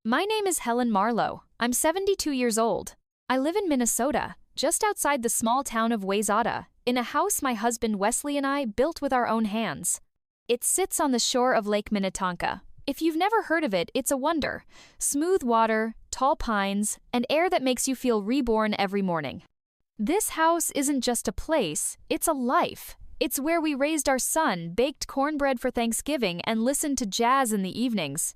My name is Helen Marlowe. I'm 72 years old. I live in Minnesota, just outside the small town of Wayzata, in a house my husband Wesley and I built with our own hands. It sits on the shore of Lake Minnetonka. If you've never heard of it, it's a wonder. Smooth water, tall pines, and air that makes you feel reborn every morning. This house isn't just a place, it's a life. It's where we raised our son, baked cornbread for Thanksgiving, and listened to jazz in the evenings.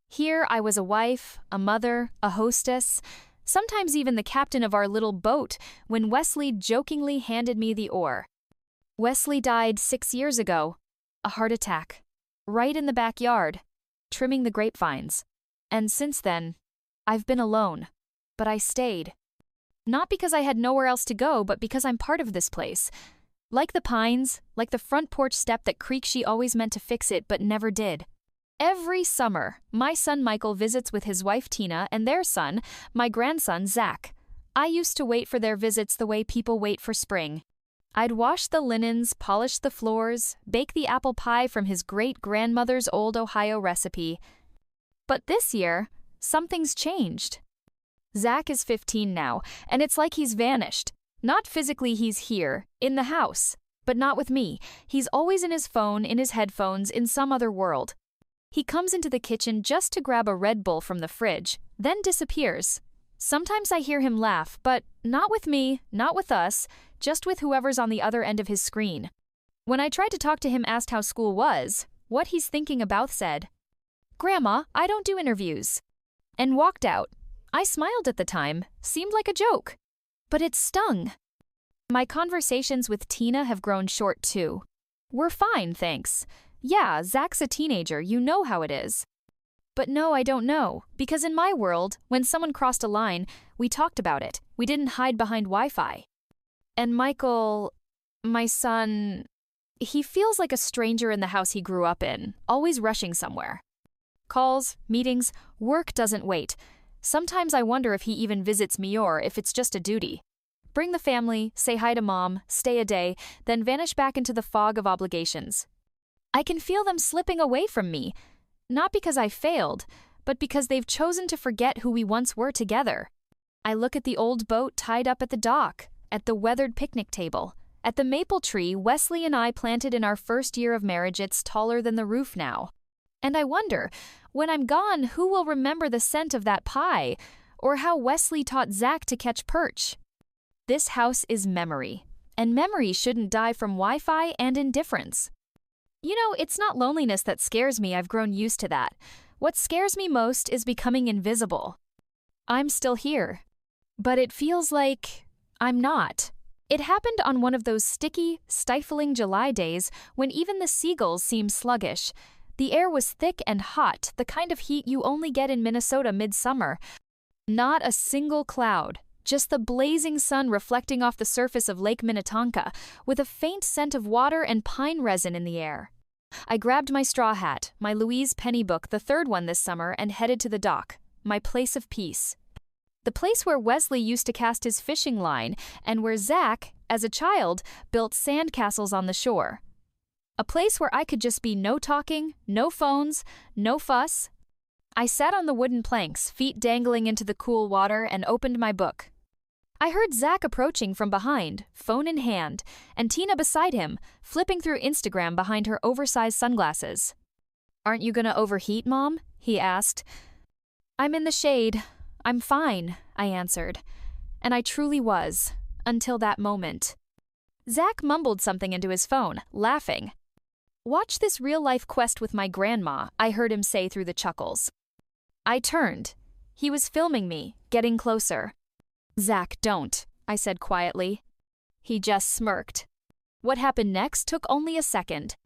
Here I was a wife, a mother, a hostess, sometimes even the captain of our little boat when Wesley jokingly handed me the oar. Wesley died 6 years ago, a heart attack, right in the backyard, trimming the grapevines. And since then, I've been alone, but I stayed. Not because I had nowhere else to go, but because I'm part of this place. Like the pines, like the front porch step that creaks she always meant to fix it but never did. Every summer, my son Michael visits with his wife Tina and their son, my grandson Zach. I used to wait for their visits the way people wait for spring. I'd wash the linens, polish the floors, bake the apple pie from his great-grandmother's old Ohio recipe. But this year, something's changed. Zach is 15 now, and it's like he's vanished. Not physically he's here, in the house, but not with me. He's always in his phone, in his headphones, in some other world. He comes into the kitchen just to grab a Red Bull from the fridge, then disappears. Sometimes I hear him laugh, but not with me, not with us, just with whoever's on the other end of his screen. When I tried to talk to him, asked how school was, what he's thinking about, said, "Grandma, I don't do interviews," and walked out. I smiled at the time, seemed like a joke, but it stung. My conversations with Tina have grown short too. We're fine, thanks. Yeah, Zach's a teenager, you know how it is. But no, I don't know, because in my world, when someone crossed a line, we talked about it. We didn't hide behind Wi-Fi. And Michael, my son, he feels like a stranger in the house he grew up in, always rushing somewhere. Calls, meetings, work doesn't wait. Sometimes I wonder if he even visits me or if it's just a duty. Bring the family, say hi to mom, stay a day, then vanish back into the fog of obligations. I can feel them slipping away from me, not because I failed, but because they've chosen to forget who we once were together. I look at the old boat tied up at the dock, at the weathered picnic table, at the maple tree Wesley and I planted in our first year of marriage. It's taller than the roof now. And I wonder, when I'm gone, who will remember the scent of that pie, or how Wesley taught Zach to catch perch? This house is memory, and memory shouldn't die from Wi-Fi and indifference. You know, it's not loneliness that scares me, I've grown used to that. What scares me most is becoming invisible. I'm still here, but it feels like I'm not. It happened on one of those sticky, stifling July days when even the seagulls seem sluggish. The air was thick and hot, the kind of heat you only get in Minnesota midsummer. Not a single cloud, just the blazing sun reflecting off the surface of Lake Minnetonka, with a faint scent of water and pine resin in the air. I grabbed my straw hat, my Louise Penny book, the third one this summer, and headed to the dock, my place of peace. The place where Wesley used to cast his fishing line, and where Zach, as a child, built sand castles on the shore. A place where I could just be no talking, no phones, no fuss. I sat on the wooden planks, feet dangling into the cool water, and opened my book. I heard Zach approaching from behind, phone in hand, and Tina beside him, flipping through Instagram behind her oversized sunglasses. "Aren't you gonna overheat, Mom?" he asked. "I'm in the shade. I'm fine," I answered. And I truly was, until that moment. Zach mumbled something into his phone, laughing. "Watch this real-life quest with my grandma," I heard him say through the chuckles. I turned. He was filming me, getting closer. "Zach, don't," I said quietly. He just smirked. What happened next took only a second.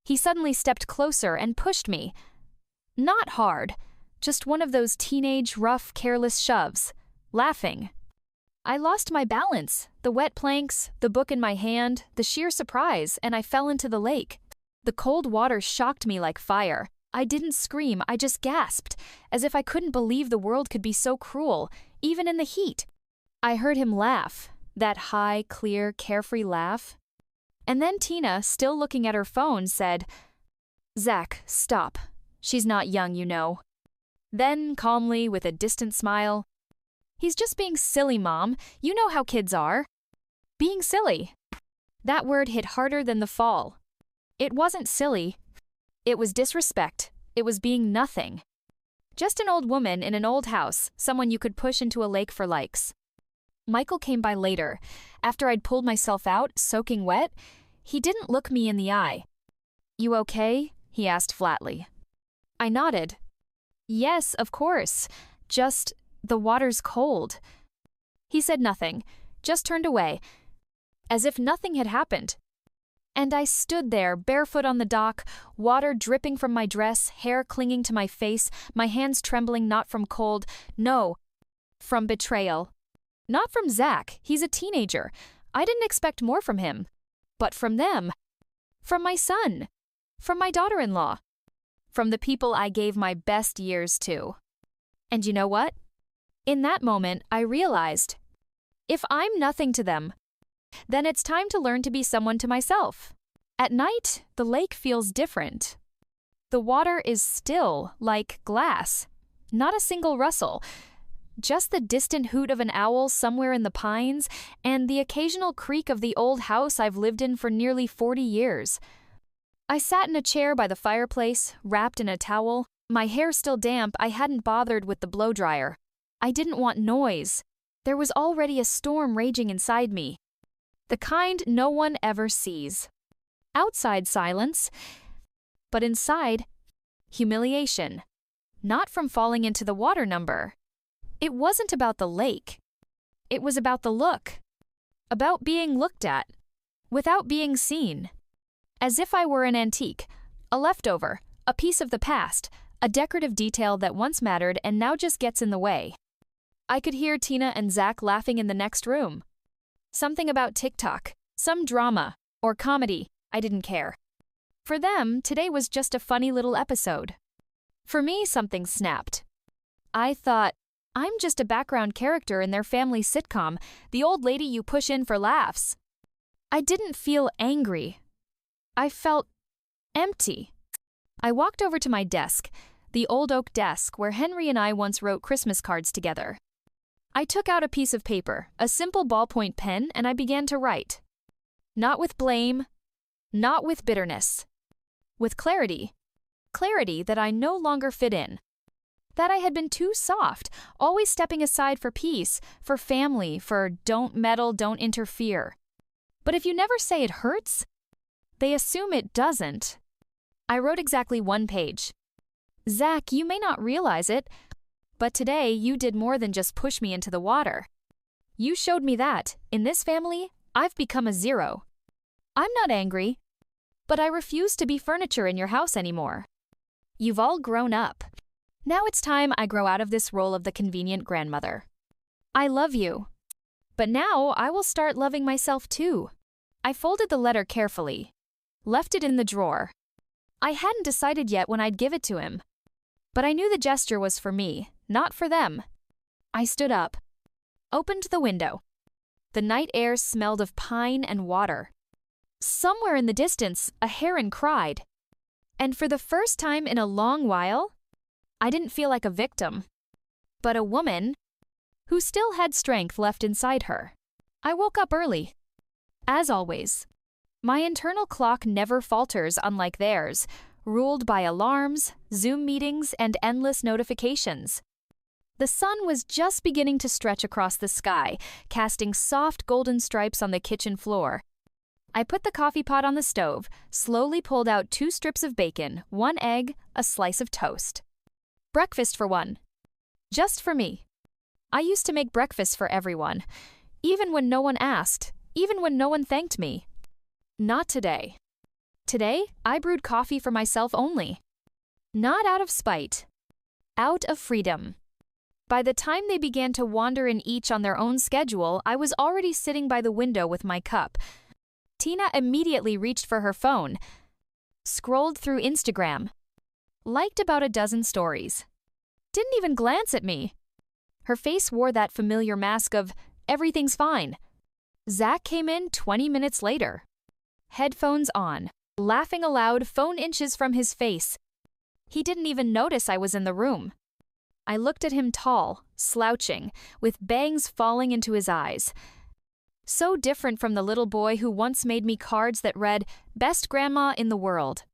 He suddenly stepped closer and pushed me. Not hard, just one of those teenage, rough, careless shoves, laughing. I lost my balance, the wet planks, the book in my hand, the sheer surprise, and I fell into the lake. The cold water shocked me like fire. I didn't scream, I just gasped, as if I couldn't believe the world could be so cruel, even in the heat. I heard him laugh, that high, clear, carefree laugh. And then Tina, still looking at her phone, said, "Zach, stop. She's not young, you know." Then, calmly, with a distant smile, "He's just being silly, Mom. You know how kids are." Being silly. That word hit harder than the fall. It wasn't silly. It was disrespect. It was being nothing. Just an old woman in an old house, someone you could push into a lake for likes. Michael came by later. After I'd pulled myself out, soaking wet, he didn't look me in the eye. "You okay?" he asked flatly. I nodded. "Yes, of course. Just, the water's cold." He said nothing, just turned away, as if nothing had happened. And I stood there, barefoot on the dock, water dripping from my dress, hair clinging to my face, my hands trembling not from cold, no, from betrayal. Not from Zach, he's a teenager. I didn't expect more from him. But from them. From my son. From my daughter-in-law. From the people I gave my best years to. And you know what? In that moment, I realized, if I'm nothing to them, then it's time to learn to be someone to myself. At night, the lake feels different. The water is still, like glass. Not a single rustle. Just the distant hoot of an owl somewhere in the pines, and the occasional creak of the old house I've lived in for nearly 40 years. I sat in a chair by the fireplace, wrapped in a towel. My hair still damp, I hadn't bothered with the blow-dryer. I didn't want noise. There was already a storm raging inside me. The kind no one ever sees. Outside silence, but inside, humiliation. Not from falling into the water number. It wasn't about the lake. It was about the look. About being looked at, without being seen. As if I were an antique, a leftover, a piece of the past, a decorative detail that once mattered and now just gets in the way. I could hear Tina and Zach laughing in the next room. Something about TikTok, some drama, or comedy, I didn't care. For them, today was just a funny little episode. For me, something snapped. I thought, I'm just a background character in their family sitcom, the old lady you push in for laughs. I didn't feel angry. I felt empty. I walked over to my desk, the old oak desk where Henry and I once wrote Christmas cards together. I took out a piece of paper, a simple ballpoint pen, and I began to write. Not with blame, not with bitterness. With clarity. Clarity that I no longer fit in. That I had been too soft, always stepping aside for peace, for family, for don't meddle, don't interfere. But if you never say it hurts, they assume it doesn't. I wrote exactly one page. Zach, you may not realize it, but today you did more than just push me into the water. You showed me that, in this family, I've become a zero. I'm not angry, but I refuse to be furniture in your house anymore. You've all grown up. Now it's time I grow out of this role of the convenient grandmother. I love you. But now I will start loving myself too. I folded the letter carefully. Left it in the drawer. I hadn't decided yet when I'd give it to him. But I knew the gesture was for me, not for them. I stood up. Opened the window. The night air smelled of pine and water. Somewhere in the distance, a heron cried. And for the first time in a long while, I didn't feel like a victim, but a woman who still had strength left inside her. I woke up early. As always, my internal clock never falters, unlike theirs, ruled by alarms, Zoom meetings, and endless notifications. The sun was just beginning to stretch across the sky, casting soft golden stripes on the kitchen floor. I put the coffee pot on the stove, slowly pulled out 2 strips of bacon, 1 egg, a slice of toast. Breakfast for one. Just for me. I used to make breakfast for everyone, even when no one asked, even when no one thanked me. Not today. Today, I brewed coffee for myself only. Not out of spite. Out of freedom. By the time they began to wander in each on their own schedule, I was already sitting by the window with my cup. Tina immediately reached for her phone, scrolled through Instagram, liked about a dozen stories. Didn't even glance at me. Her face wore that familiar mask of, everything's fine. Zach came in 20 minutes later. Headphones on, laughing aloud, phone inches from his face. He didn't even notice I was in the room. I looked at him tall, slouching, with bangs falling into his eyes. So different from the little boy who once made me cards that read, "Best grandma in the world."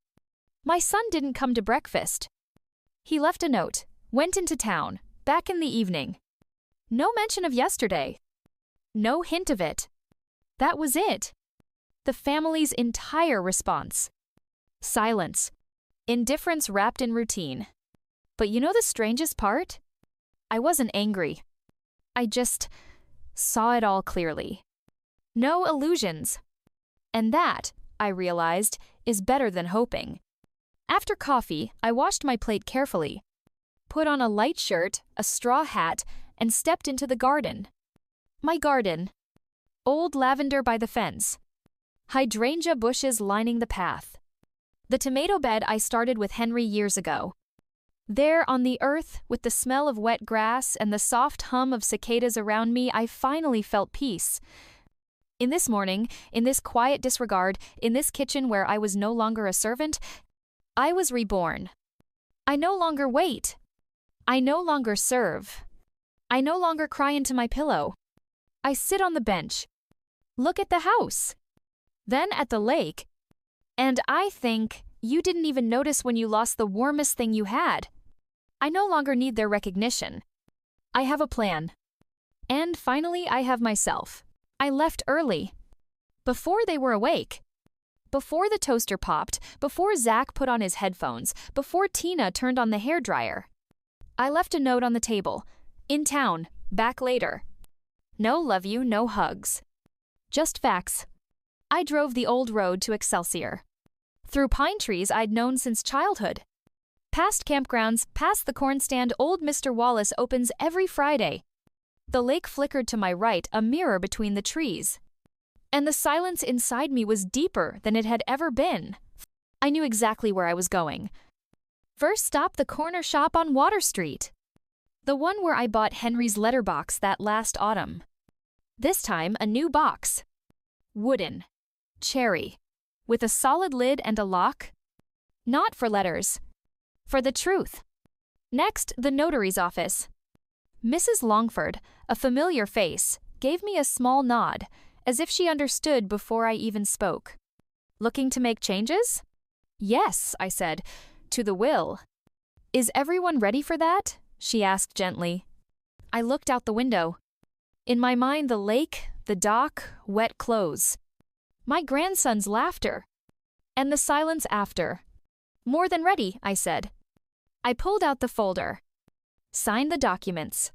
My son didn't come to breakfast. He left a note, went into town, back in the evening. No mention of yesterday. No hint of it. That was it. The family's entire response. Silence. Indifference wrapped in routine. But you know the strangest part? I wasn't angry. I just saw it all clearly. No illusions. And that, I realized, is better than hoping. After coffee, I washed my plate carefully, put on a light shirt, a straw hat, and stepped into the garden. My garden. Old lavender by the fence. Hydrangea bushes lining the path. The tomato bed I started with Henry years ago. There on the earth, with the smell of wet grass and the soft hum of cicadas around me, I finally felt peace. In this morning, in this quiet disregard, in this kitchen where I was no longer a servant, I was reborn. I no longer wait. I no longer serve. I no longer cry into my pillow. I sit on the bench. Look at the house. Then at the lake. And I think you didn't even notice when you lost the warmest thing you had. I no longer need their recognition. I have a plan. And finally, I have myself. I left early. Before they were awake. Before the toaster popped, before Zach put on his headphones, before Tina turned on the hairdryer. I left a note on the table. In town, back later. No love you, no hugs. Just facts. I drove the old road to Excelsior. Through pine trees I'd known since childhood. Past campgrounds, past the corn stand old Mr. Wallace opens every Friday. The lake flickered to my right, a mirror between the trees. And the silence inside me was deeper than it had ever been. I knew exactly where I was going. First stop, the corner shop on Water Street. The one where I bought Henry's letterbox that last autumn. This time, a new box. Wooden. Cherry. With a solid lid and a lock. Not for letters. For the truth. Next, the notary's office. Mrs. Longford, a familiar face, gave me a small nod, as if she understood before I even spoke. Looking to make changes? Yes, I said, to the will. Is everyone ready for that? She asked gently. I looked out the window. In my mind, the lake, the dock, wet clothes. My grandson's laughter. And the silence after. More than ready, I said. I pulled out the folder. Signed the documents.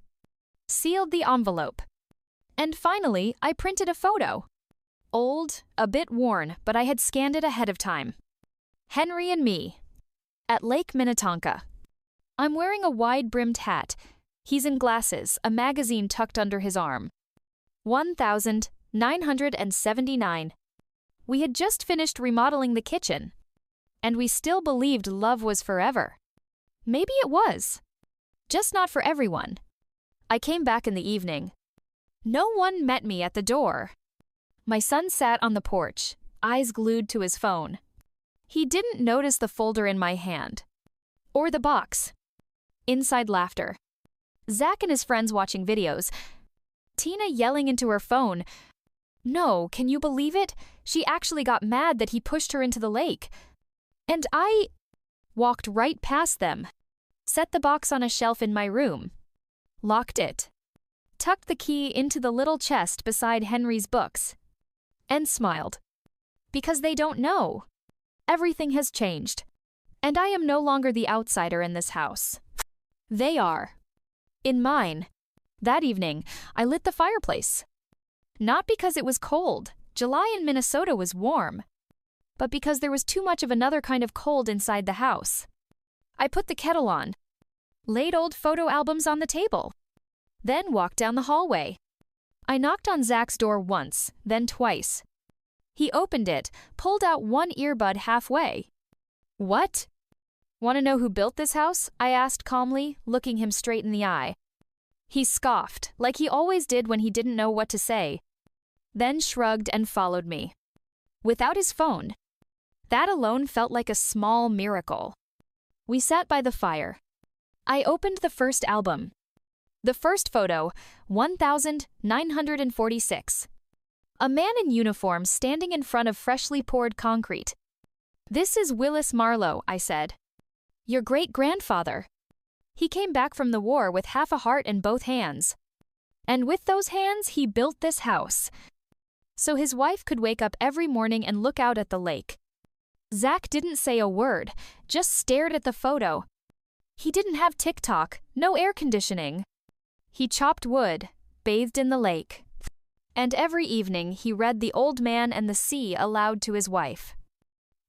Sealed the envelope. And finally, I printed a photo. Old, a bit worn, but I had scanned it ahead of time. Henry and me. At Lake Minnetonka. I'm wearing a wide-brimmed hat. He's in glasses, a magazine tucked under his arm. 1,979. We had just finished remodeling the kitchen. And we still believed love was forever. Maybe it was. Just not for everyone. I came back in the evening. No one met me at the door. My son sat on the porch, eyes glued to his phone. He didn't notice the folder in my hand. Or the box. Inside laughter. Zach and his friends watching videos. Tina yelling into her phone. No, can you believe it? She actually got mad that he pushed her into the lake. And I walked right past them. Set the box on a shelf in my room. Locked it. Tucked the key into the little chest beside Henry's books. And smiled. Because they don't know. Everything has changed. And I am no longer the outsider in this house. They are. In mine. That evening, I lit the fireplace. Not because it was cold. July in Minnesota was warm. But because there was too much of another kind of cold inside the house. I put the kettle on. Laid old photo albums on the table. Then walked down the hallway. I knocked on Zach's door once, then twice. He opened it, pulled out one earbud halfway. What? Want to know who built this house? I asked calmly, looking him straight in the eye. He scoffed, like he always did when he didn't know what to say. Then shrugged and followed me. Without his phone. That alone felt like a small miracle. We sat by the fire. I opened the first album. The first photo, 1946. A man in uniform standing in front of freshly poured concrete. "This is Willis Marlowe," I said. "Your great-grandfather. He came back from the war with half a heart in both hands. And with those hands, he built this house, so his wife could wake up every morning and look out at the lake." Zach didn't say a word, just stared at the photo. He didn't have TikTok, no air conditioning. He chopped wood, bathed in the lake. And every evening he read The Old Man and the Sea aloud to his wife.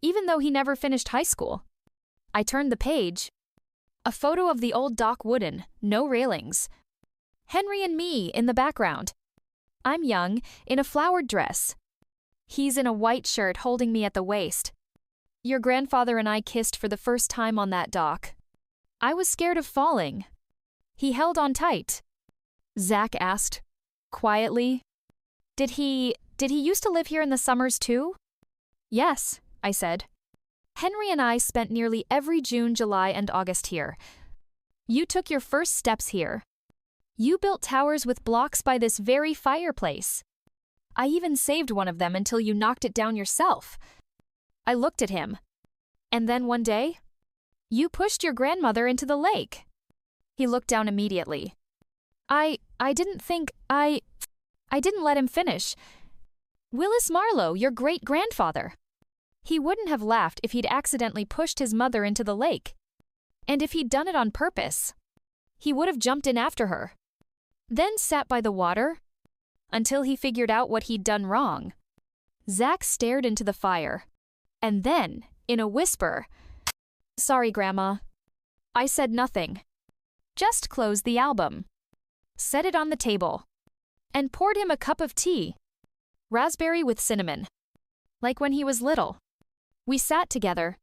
Even though he never finished high school. I turned the page. A photo of the old dock wooden, no railings. Henry and me in the background. I'm young, in a flowered dress. He's in a white shirt holding me at the waist. Your grandfather and I kissed for the first time on that dock. I was scared of falling. He held on tight. Zach asked, quietly. Did he used to live here in the summers too?" "Yes," I said. "Henry and I spent nearly every June, July, and August here. You took your first steps here. You built towers with blocks by this very fireplace. I even saved one of them until you knocked it down yourself." I looked at him. "And then one day, you pushed your grandmother into the lake." He looked down immediately. I didn't think I didn't let him finish. "Willis Marlowe, your great-grandfather. He wouldn't have laughed if he'd accidentally pushed his mother into the lake. And if he'd done it on purpose, he would have jumped in after her. Then sat by the water until he figured out what he'd done wrong." Zach stared into the fire. And then, in a whisper, "Sorry, Grandma." I said nothing. Just closed the album. Set it on the table. And poured him a cup of tea. Raspberry with cinnamon. Like when he was little. We sat together.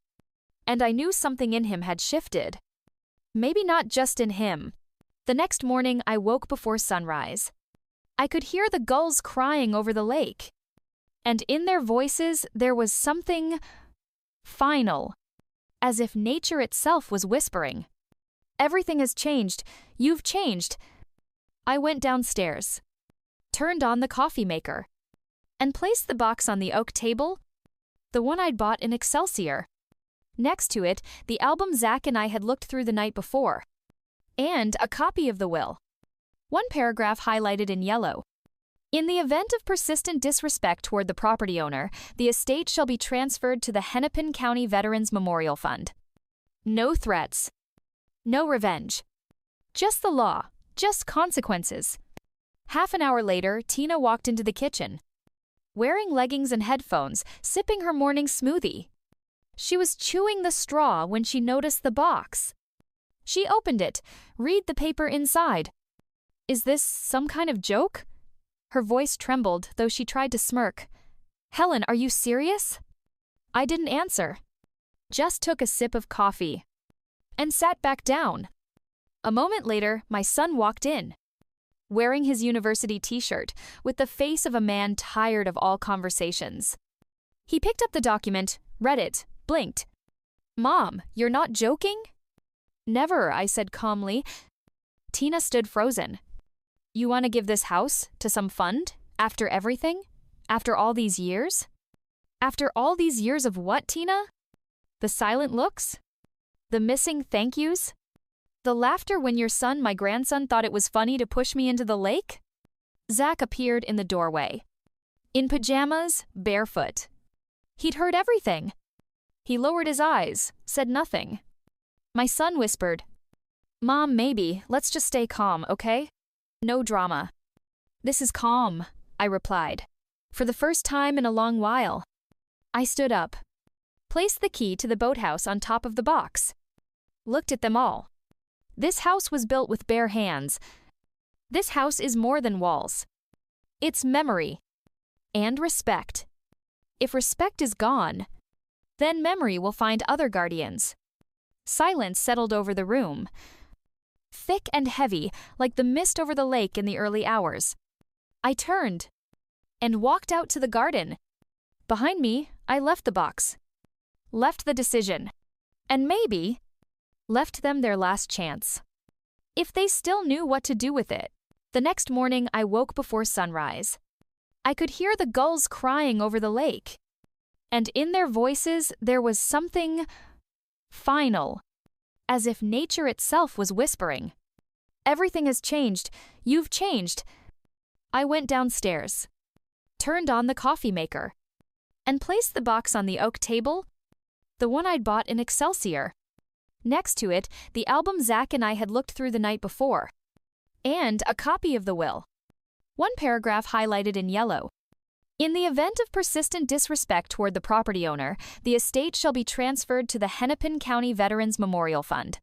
And I knew something in him had shifted. Maybe not just in him. The next morning, I woke before sunrise. I could hear the gulls crying over the lake. And in their voices, there was something final. As if nature itself was whispering. "Everything has changed. You've changed." I went downstairs. Turned on the coffee maker, and placed the box on the oak table, the one I'd bought in Excelsior. Next to it, the album Zach and I had looked through the night before, and a copy of the will. One paragraph highlighted in yellow. "In the event of persistent disrespect toward the property owner, the estate shall be transferred to the Hennepin County Veterans Memorial Fund. No threats. No revenge. Just the law. Just consequences." Half an hour later, Tina walked into the kitchen, wearing leggings and headphones, sipping her morning smoothie. She was chewing the straw when she noticed the box. She opened it, read the paper inside. "Is this some kind of joke?" Her voice trembled, though she tried to smirk. "Helen, are you serious?" I didn't answer. Just took a sip of coffee. And sat back down. A moment later, my son walked in. Wearing his university t-shirt, with the face of a man tired of all conversations. He picked up the document, read it, blinked. "Mom, you're not joking?" "Never," I said calmly. Tina stood frozen. "You want to give this house to some fund? After everything? After all these years?" "After all these years of what, Tina?" "The silent looks? The missing thank yous? The laughter when your son, my grandson, thought it was funny to push me into the lake?" Zach appeared in the doorway. In pajamas, barefoot. He'd heard everything. He lowered his eyes, said nothing. My son whispered, "Mom, maybe, let's just stay calm, okay? No drama." "This is calm," I replied. For the first time in a long while. I stood up. Placed the key to the boathouse on top of the box. Looked at them all. This house was built with bare hands. This house is more than walls. It's memory. And respect. If respect is gone, then memory will find other guardians. Silence settled over the room. Thick and heavy, like the mist over the lake in the early hours. I turned and walked out to the garden. Behind me, I left the box. Left the decision. And maybe left them their last chance. If they still knew what to do with it. The next morning, I woke before sunrise. I could hear the gulls crying over the lake. And in their voices, there was something final, as if nature itself was whispering. Everything has changed. You've changed. I went downstairs, turned on the coffee maker, and placed the box on the oak table, the one I'd bought in Excelsior. Next to it, the album Zach and I had looked through the night before, and a copy of the will. One paragraph highlighted in yellow. In the event of persistent disrespect toward the property owner, the estate shall be transferred to the Hennepin County Veterans Memorial Fund.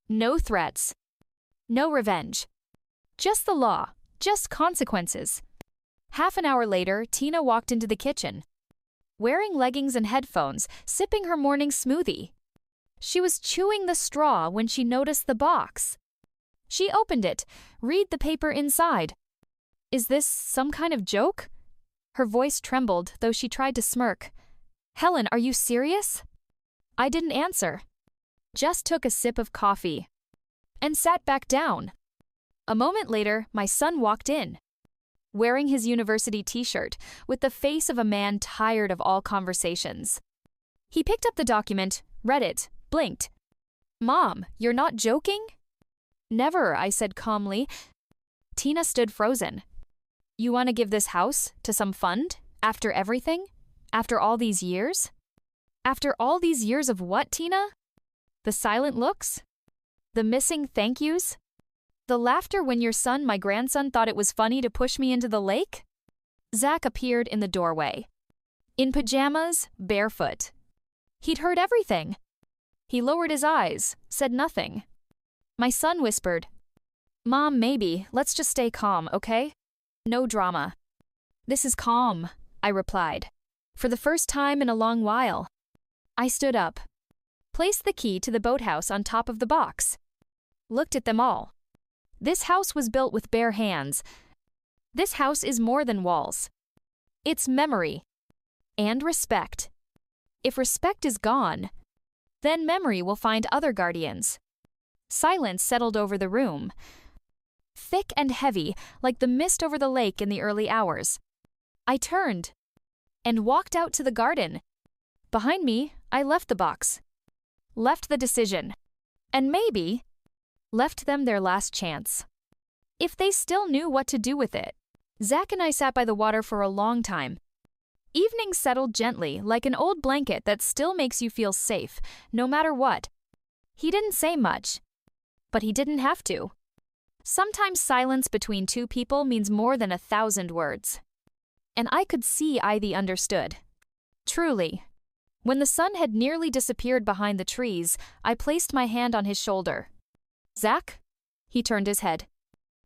No threats. No revenge. Just the law. Just consequences. Half an hour later, Tina walked into the kitchen, wearing leggings and headphones, sipping her morning smoothie. She was chewing the straw when she noticed the box. She opened it. Read the paper inside. Is this some kind of joke? Her voice trembled, though she tried to smirk. Helen, are you serious? I didn't answer. Just took a sip of coffee and sat back down. A moment later, my son walked in, wearing his university t-shirt, with the face of a man tired of all conversations. He picked up the document, read it, blinked. Mom, you're not joking? Never, I said calmly. Tina stood frozen. You want to give this house to some fund? After everything? After all these years? After all these years of what, Tina? The silent looks? The missing thank yous? The laughter when your son, my grandson, thought it was funny to push me into the lake? Zach appeared in the doorway. In pajamas, barefoot. He'd heard everything. He lowered his eyes, said nothing. My son whispered, Mom, maybe, let's just stay calm, okay? No drama. This is calm, I replied. For the first time in a long while. I stood up, placed the key to the boathouse on top of the box, looked at them all. This house was built with bare hands. This house is more than walls. It's memory. And respect. If respect is gone, then memory will find other guardians. Silence settled over the room, thick and heavy, like the mist over the lake in the early hours. I turned and walked out to the garden. Behind me, I left the box, left the decision, and maybe left them their last chance. If they still knew what to do with it. Zach and I sat by the water for a long time. Evening settled gently, like an old blanket that still makes you feel safe, no matter what. He didn't say much, but he didn't have to. Sometimes silence between two people means more than 1,000 words. And I could see Ivy understood. Truly. When the sun had nearly disappeared behind the trees, I placed my hand on his shoulder. Zach? He turned his head.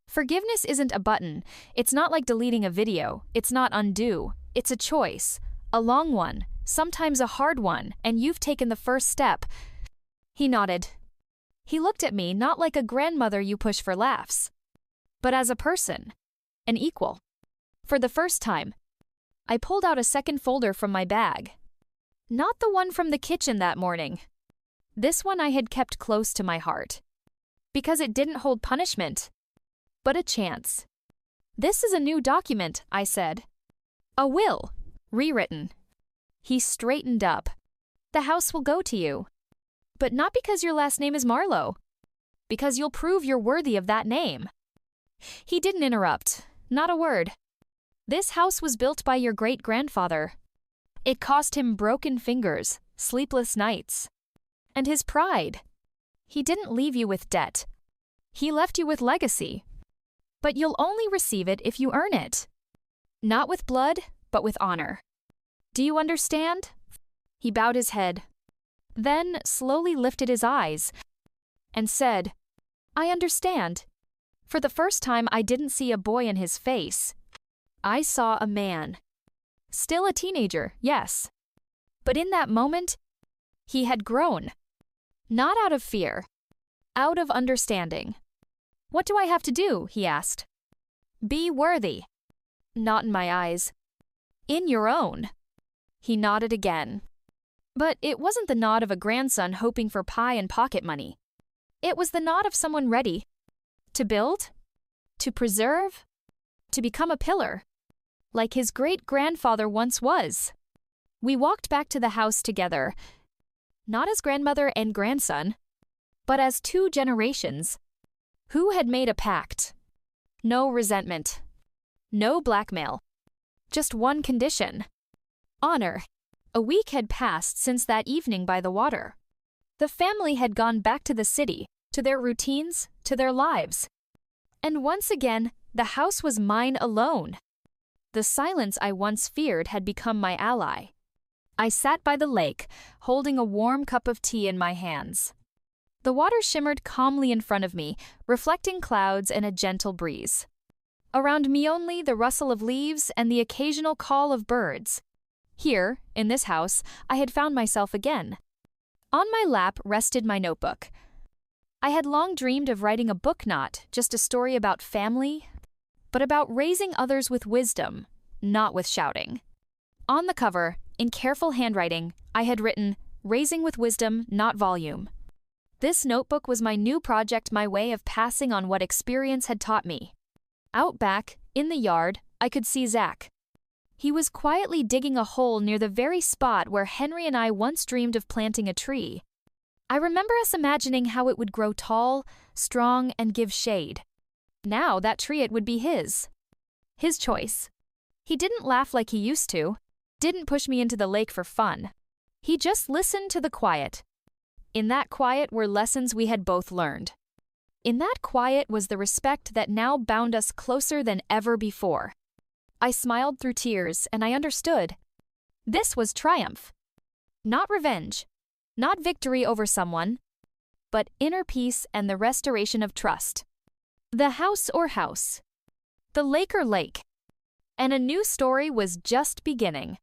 Forgiveness isn't a button. It's not like deleting a video. It's not undo. It's a choice. A long one. Sometimes a hard one, and you've taken the first step. He nodded. He looked at me not like a grandmother you push for laughs, but as a person, an equal. For the first time, I pulled out a second folder from my bag. Not the one from the kitchen that morning. This one I had kept close to my heart, because it didn't hold punishment, but a chance. This is a new document, I said. A will, rewritten. He straightened up. The house will go to you. But not because your last name is Marlowe. Because you'll prove you're worthy of that name. He didn't interrupt. Not a word. This house was built by your great-grandfather. It cost him broken fingers, sleepless nights, and his pride. He didn't leave you with debt. He left you with legacy. But you'll only receive it if you earn it. Not with blood, but with honor. Do you understand? He bowed his head, then slowly lifted his eyes and said, I understand. For the first time, I didn't see a boy in his face. I saw a man. Still a teenager, yes. But in that moment, he had grown. Not out of fear, out of understanding. What do I have to do? He asked. Be worthy. Not in my eyes. In your own. He nodded again. But it wasn't the nod of a grandson hoping for pie and pocket money. It was the nod of someone ready to build, to preserve, to become a pillar, like his great-grandfather once was. We walked back to the house together, not as grandmother and grandson, but as two generations who had made a pact. No resentment, no blackmail, just one condition: honor. A week had passed since that evening by the water. The family had gone back to the city, to their routines, to their lives. And once again, the house was mine alone. The silence I once feared had become my ally. I sat by the lake, holding a warm cup of tea in my hands. The water shimmered calmly in front of me, reflecting clouds and a gentle breeze. Around me only the rustle of leaves and the occasional call of birds. Here, in this house, I had found myself again. On my lap rested my notebook. I had long dreamed of writing a book, not just a story about family, but about raising others with wisdom, not with shouting. On the cover, in careful handwriting, I had written, "Raising with wisdom, not volume." This notebook was my new project, my way of passing on what experience had taught me. Out back, in the yard, I could see Zach. He was quietly digging a hole near the very spot where Henry and I once dreamed of planting a tree. I remember us imagining how it would grow tall, strong, and give shade. Now that tree, it would be his. His choice. He didn't laugh like he used to, didn't push me into the lake for fun. He just listened to the quiet. In that quiet were lessons we had both learned. In that quiet was the respect that now bound us closer than ever before. I smiled through tears, and I understood. This was triumph. Not revenge, not victory over someone, but inner peace and the restoration of trust. The house or house, the lake or lake, and a new story was just beginning.